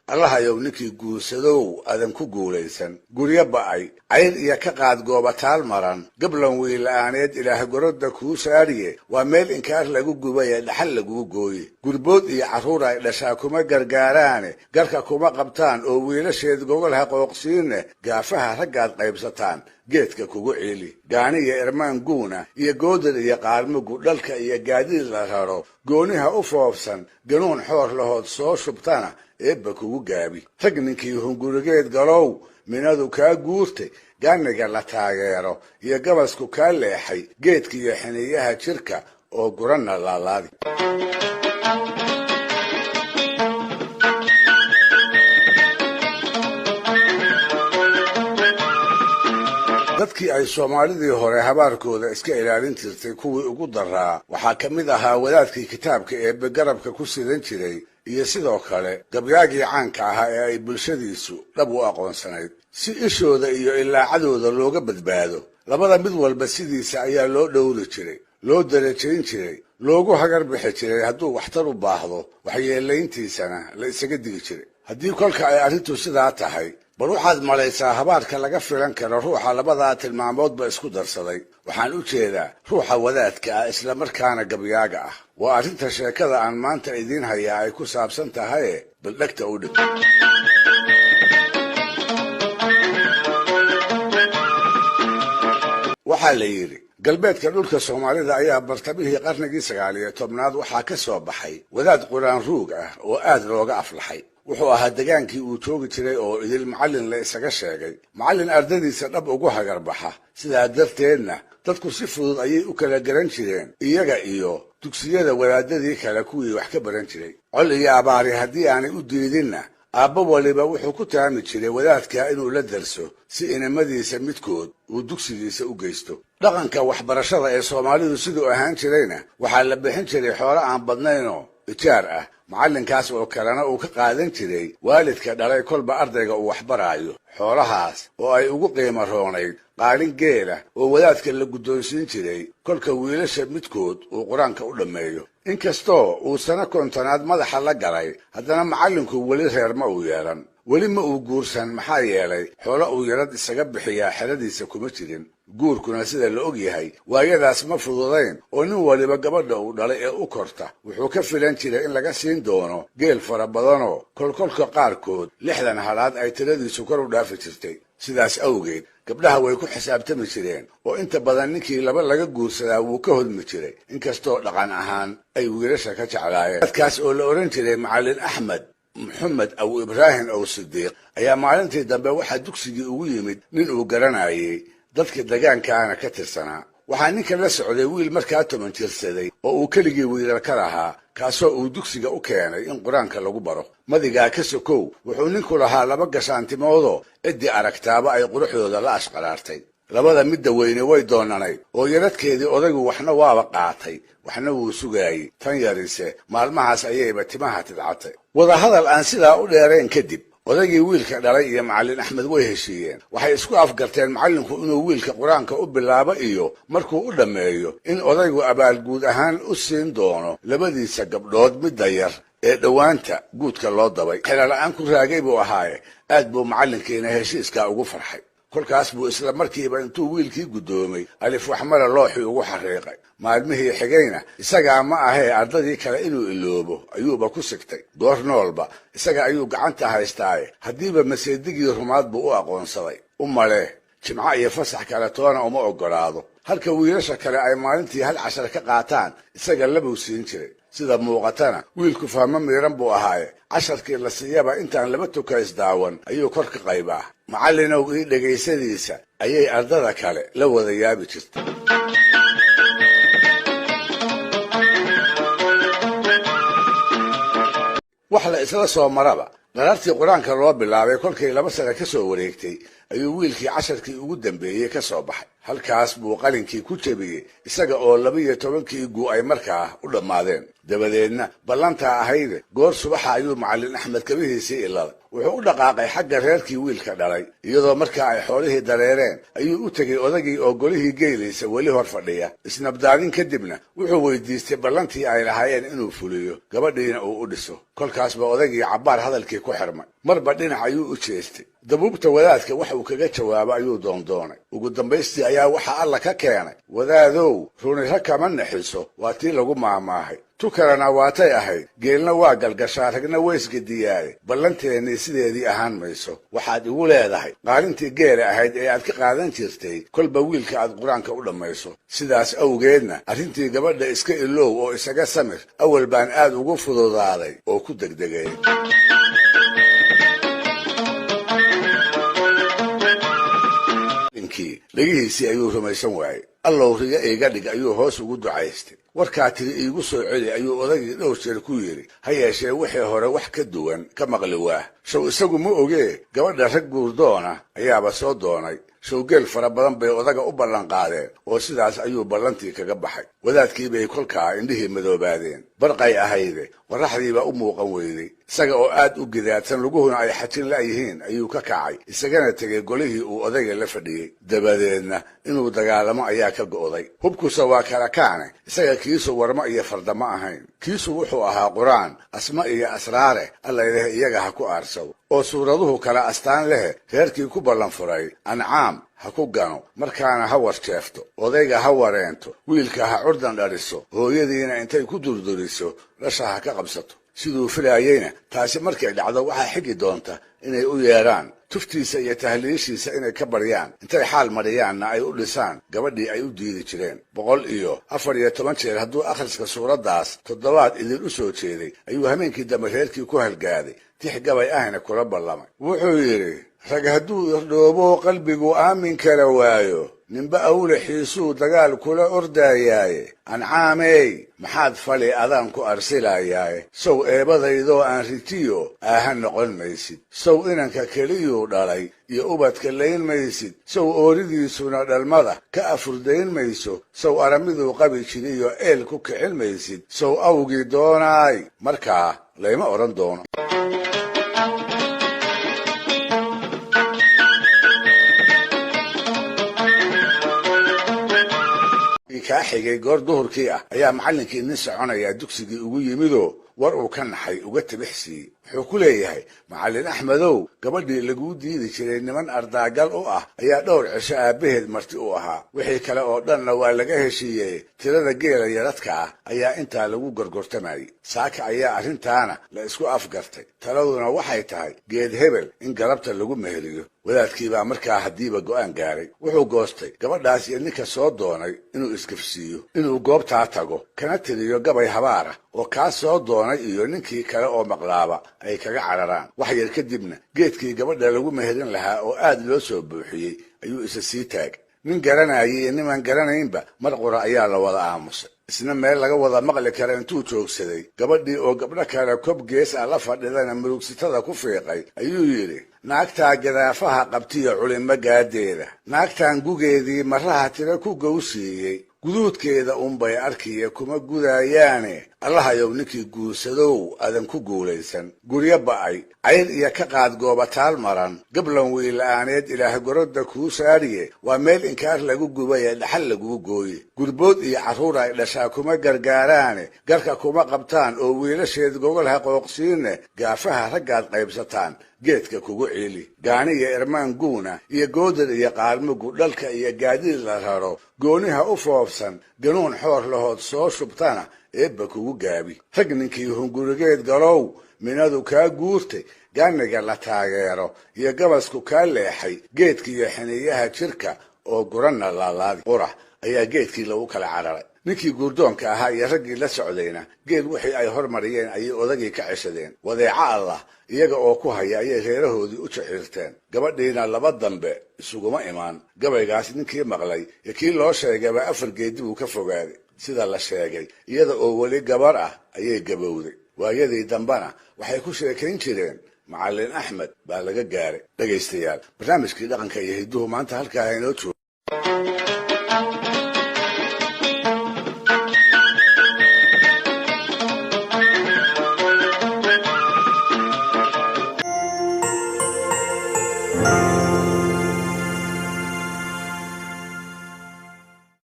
allaha yow ninkii guursadow aadan ku guulaysan guryo ba'ay cayr iyo ka qaad goobataal maran gablan wiila'aaneed ilaah gorodda kuu saariye waa meel inkaar lagu gubaya dhaxal lagugu gooye gurbood iyo carruur ay dhashaa kuma gargaaraane garka kuma qabtaan oo wiilasheed gogol ha qooqsiine gaafaha raggaad qaybsataan geedka kugu ciili gaani iyo irmaan guuna iyo goodar iyo qaarmugu dhalka iyo gaadiid la raro gooniha u foofsan ganuun xoor lahood soo shubtana eebba kugu gaabi rag ninkii hungurigeed galow minadu kaa guurtay gaaniga la taageero iyo gabasku kaa leexay geedka iyo xiniyaha jirka oo guranna laalaadi dadkii ay soomaalidii hore habaarkooda iska ilaalin jirtay kuwii ugu daraa waxaa ka mid ahaa wadaadkii kitaabka eebbe garabka ku sidan jiray iyo sidoo kale gabyaagii caanka ahaa ee ay bulshadiisu dhab u aqoonsanayd si ishooda iyo ilaacadooda looga badbaado labada mid walba sidiisa ayaa loo dhowri jiray loo darajayn jiray loogu hagar bixi jiray hadduu waxtar u baahdo waxyeelayntiisana la isaga digi jiray haddii kolka ay arrintu sidaa tahay bal waxaad malaysaa habaarka laga filan karo ruuxa labadaa tilmaamoodba isku darsaday waxaan u jeedaa ruuxa wadaadka ah isla markaana gabyaaga ah waa arrinta sheekada aan maanta idiin hayaa ay ku saabsan tahaye bal dhegta u dhig waxaa la yidhi galbeedka dhulka soomaalida ayaa bartamihii qarnigii 19 waxaa ka soo baxay wadaad quraan ruug ah oo aad looga aflaxay wuxuu ahaa degaankii uu joogi jiray oo idil macallin la isaga sheegay macallin ardadiisa dhab ugu hagar baxa sidaa darteedna dadku si fudud ayay u kala garan jireen iyaga iyo dugsiyada wadaadadii kale kuwii wax ka baran jiray col iyo abaari haddii aanay u diidinna aabba waliba wuxuu ku taami jiray wadaadka inuu la darso si inamadiisa midkood uu dugsigiisa u geysto dhaqanka waxbarashada ee soomaalidu siduu ahaan jirayna waxaa la bixin jiray xoolo aan badnaynoo ijaar ah macallinkaas oo kalena uu ka qaadan jiray waalidka dhalay kolba ardayga uu waxbaraayo xoolahaas oo ay ugu qiimo roonayd qaalin geela oo wadaadka la guddoonsiin jiray kolka wiilasha midkood uu qur-aanka u dhammeeyo inkastoo uu sano kontonaad madaxa la galay haddana macallinku weli reer ma uu yeelan weli ma uu guursan maxaa yeelay xoolo uu yarad isaga bixiyaa xeradiisa kuma jirin guurkuna sida la og yahay waayadaas ma fududayn oo nin waliba gabadha uu dhalay ee u korta wuxuu ka filan jiray in laga siin doono geel fara badanoo kolkolka qaarkood 60 halaad ay tiradiisu kor u dhaafi jirtay sidaas awgeed gabdhaha way ku xisaabtami jireen oo inta badan ninkii laba laga guursadaa wuu ka hodmi jiray inkastoo dhaqan ahaan ay wiilasha ka jeclaayeen dadkaas oo la odhan jiray macallin axmed maxamed aw ibraahim aw sidiiq ayaa maalintii dambe waxaa dugsigii ugu yimid nin uu garanayay dadka degaankaana ka tirsanaa waxaa ninka la socday wiil markaa 10 jirsaday oo uu keligii wiilal ka lahaa kaasoo uu dugsiga u keenay in qur-aanka lagu baro madigaa ka sokow wuxuu ninku lahaa 2 gashaantimoodoo ciddii aragtaaba ay quruxdooda la ashqaraartay labada midda weyne way doonanayd oo yaradkeedii odaygu waxna waaba qaatay waxna wuu sugaayey tan yarise maalmahaas ayayba timaha tidcatay wadahadal aan sidaa u dheerayn kadib odaygii wiilka dhalay iyo macallin axmed way heshiiyeen waxay isku afgarteen macallinku inuu wiilka qur-aanka u bilaabo iyo markuu u dhammeeyo in odaygu abaalguud ahaan u siin doono labadiisa gabdhood midda yar ee dhowaanta guudka loo dabay xelala'aan ku raagay buu ahaaye aad buu macallinkiina heshiiskaa ugu farxay kolkaas buu isla markiiba intuu wiilkii guddoomay alif waxmara looxii ugu xariiqay maalmihii xigayna isagaa ma ahee ardadii kale inuu iloobo ayuuba ku sigtay goor noolba isaga ayuu gacanta haystaaye haddiiba maseedigii rumaad buu u aqoonsaday u malee jimco iyo fasax kale toona uma oggolaado halka wiilasha kale ay maalintii 1 cashar ka qaataan isaga labuu siin jiray sida muuqatana wiilku fahmo miiran buu ahaaye casharkii la siiyaba intaan 2 tukays daawan ayuu kor ka qaybaa macallinow ii dhegaysadiisa ayay ardada kale la wada yaabi jirtay wax la isla soo maraba dharartii qur-aanka loo bilaabay kolkay 2 sano ka soo wareegtay ayuu wiilkii casharkii ugu dambeeyey ka soo baxay halkaas buu qalinkii ku jebiyey isaga oo 12 guu ay markaa u dhammaadeen dabadeedna ballantaa ahayde goor subaxa ayuu macallin axmed kabihiisii iladay wuxuu u dhaqaaqay xagga reerkii wiilka dhalay iyadoo markaa ay xoolihii dareereen ayuu u tegey odagii oo golihii geelaysa weli hor fadhiya isnabdaadin kadibna wuxuu weydiistay ballantii ay lahaayeen inuu fuliyo gabadhiina uu u dhiso kolkaasba odagii cabbaar hadalkii ku xirmay marba dhinac ayuu u jeestay dabuubta wadaadka wax uu kaga jawaabo ayuu doondoonay ugu dambaystii ayaa waxaa alla ka keenay wadaadow runira kama naxiso waa tii lagu maamaahay tu kalena waatay ahayd geelna waa galgashaa ragna waysgediyaaye ballanteennii sideedii ahaan mayso waxaad igu leedahay qaalintii geela ahayd ee aad ka qaadan jirtay kolba wiilka aad qur-aanka u dhammayso sidaas awgeedna arrintii gabadha iska ilow oo isaga samir awal baan aad ugu fududaaday oo ku degdegay lagihiisii ayuu rumaysan waayey allow riga iiga dhig ayuu hoos ugu ducaystay warkaa tiri iigu soo celi ayuu odagii dhowr jeer ku yidhi ha yeeshee wixii hore wax ka duwan ka maqli waah show isagu ma ogee gabadha rag guurdoona ayaaba soo doonay showgeel fara badan bay odaga u ballanqaadeen oo sidaas ayuu ballantii kaga baxay wadaadkii bay kolkaa indhihii madoobaadeen barqay ahayde qorraxdiibaa u muuqan weyday isaga oo aad u gidaadsan luguhuna ay xajin la'yihiin ayuu ka kacay isagana tegey golihii uu odayga la fadhiyey dabadeedna inuu dagaalamo ayaa ka go'day hubkusa waa kala kaane isaga kiisu warmo iyo fardama ahayn kiisu wuxuu ahaa qur-aan asma iyo asraare allayleh iyaga ha ku aarsado oo suuraduhu kala astaan lehe reerkii ku ballan furay ancaam ha ku gano markaana ha warjeefto odayga ha wareento wiilka ha curdan dhaliso hooyadiina intay ku durduriso dhasha ha ka qabsato siduu filaayeyna taasi markay dhacdo waxaa xigi doonta inay u yeedhaan tuftiisa iyo tahliishiisa inay ka baryaan intay xaal mariyaanna ay u dhisaan gabadhii ay u diidi jireen 114 jeer hadduu akhriska suuraddaas toddobaad idin u soo jeeday ayuu habeenkii dambe reerkii ku halgaaday tix gabay ahna kula ballamay wuxuu yidhi rag hadduu irdhoobo qalbigu aamin kala waayo ninba awlaxiisuu dagaal kula ordayaaye ancaamey maxaad fali adaan ku arsilayaaye sow eebadaydoo aan ritiyo aahan noqon maysid sow inanka keliyuu dhalay iyo ubadka layn maysid sow ooridiisuna dhalmada ka afurdayn mayso sow aramiduu qabi jiriyo eel ku kicin maysid sow awgii doonaay markaa layma odhan doono kaa xigay goor duhurkii ah ayaa macallinkii nin soconaya dugsigii ugu yimidoo war uu ka naxay uga tabixsiiyey wuxuu ku leeyahay macallin axmedow gabadhii laguu diidi jiray niman ardaagal u ah ayaa dhowr cisho aabbaheed marti u ahaa wixii kale oo dhanna waa laga heshiiyey tirada geela yaradka ah ayaa intaa lagu gorgortamayey saaka ayaa arrintaana la isku afgartay taladuna waxay tahay geed hebel in galabta lagu meheliyo wadaadkii baa markaa haddiiba go'aan gaaray wuxuu goostay gabadhaas iyo ninka soo doonay inuu iskafsiiyo inuu goobtaa tago kana tiriyo gabay habaar ah oo kaa soo doonay iyo ninkii kale oo maqlaaba ay kaga cararaan wax yar kadibna geedkii gabadha lagu meherin lahaa oo aad loo soo buuxiyey ayuu isa sii taagay nin garanayay iyo nimaan garanaynba mar qura ayaa la wada aamusay isna meel laga wada maqli kara intuu joogsaday gabadhii oo gabdho kale kob gees ah la fadhidana murugsitada ku fiiqay ayuu yidhi naagtaa gadaafaha qabtiyo culimo gaadeeda naagtan gugeedii maraha tira ku gowsiiyey guduudkeeda unbay arkiya kuma gudayaane allahayow ninkii guursadow adan ku guulaysan guryo ba'ay cayr iyo ka qaad goobataal maran gablan wiila'aaneed ilaah gorodda kuu saariye waa meel inkaar lagu gubaya dhaxal laguu gooye gurbood iyo carruur ay dhashaa kuma gargaaraane garka kuma qabtaan oo wiilasheed gogol ha qooqsiine gaafaha raggaad qaybsataan geedka kugu ciili gaaniya irmaan guuna iyo goodar iyo qaalmugu dhalka iyo gaadiid la raro gooniha u foofsan ganuun xoor lahood soo shubtana eebba kugu gaabi rag ninkii hungurigeed galow minadu kaa guurtay gaaniga la taageero iyo gabasku kaa leexay geedkiiyo xiniyaha jirka oo guranna laalaadi qurax ayaa geedkii lagu kala cararay ninkii guurdoonka ahaa iyo raggii la socdayna geed wixii ay hormariyeen ayay odagii ka ceshadeen wadeeco allah iyaga oo ku haya ayay reerahoodii u jaxiirteen gabadhiina laba dambe isuguma imaan gabaygaas ninkii maqlay iyo kii loo sheegayba 4 geedi buu ka fogaaday sida la sheegay iyada oo weli gabar ah ayay gabowday waayadii dambana waxay ku sheekayn jireen macallin axmed baa laga gaaray dhegaystayaal barnaamijkii dhaqanka iyo hidduhu maanta halkaa inoo joogo